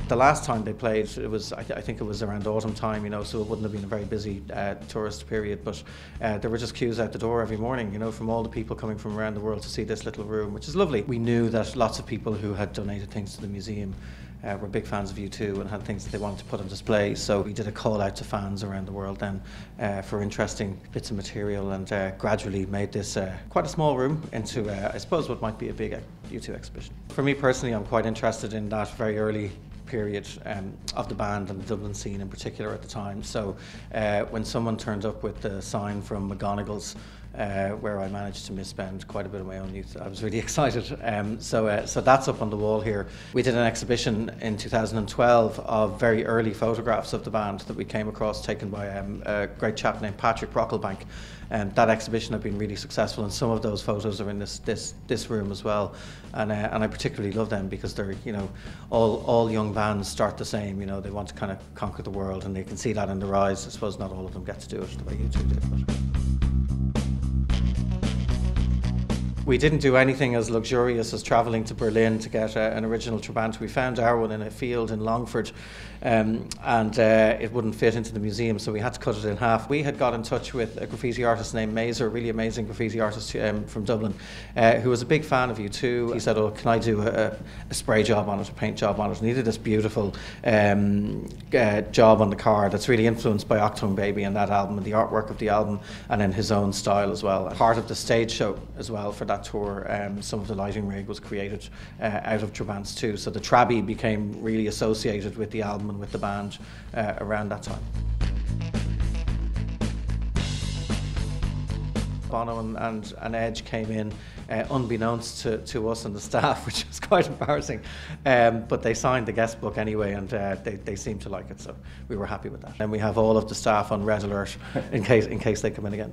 The last time they played, it was I think it was around autumn time, so it wouldn't have been a very busy tourist period, but there were just queues out the door every morning, from all the people coming from around the world to see this little room, which is lovely. We knew that lots of people who had donated things to the museum were big fans of U2 and had things that they wanted to put on display, so we did a call out to fans around the world then for interesting bits of material, and gradually made this quite a small room into I suppose what might be a big U2 exhibition. For me personally, I'm quite interested in that very early period of the band and the Dublin scene in particular at the time. So when someone turned up with the sign from McGonagall's, where I managed to misspend quite a bit of my own youth, I was really excited. So that's up on the wall here. We did an exhibition in 2012 of very early photographs of the band that we came across, taken by a great chap named Patrick Brocklebank. That exhibition had been really successful, and some of those photos are in this room as well. And I particularly love them because they're, all young bands start the same. They want to kind of conquer the world, and they can see that in their eyes. I suppose not all of them get to do it the way U2 did. But we didn't do anything as luxurious as travelling to Berlin to get an original Trabant. We found our one in a field in Longford, and it wouldn't fit into the museum, so we had to cut it in half. We had got in touch with a graffiti artist named Mazer, a really amazing graffiti artist from Dublin, who was a big fan of U2. He said, "Oh, can I do a spray job on it, a paint job on it?" And he did this beautiful job on the car that's really influenced by Achtung Baby and that album, and the artwork of the album, and then his own style as well. Part of the stage show as well for that tour, some of the lighting rig was created out of Trabants too, so the Trabby became really associated with the album and with the band around that time. Bono and Edge came in unbeknownst to us and the staff, which was quite embarrassing, but they signed the guest book anyway, and they seemed to like it, so we were happy with that. And we have all of the staff on red alert in case they come in again.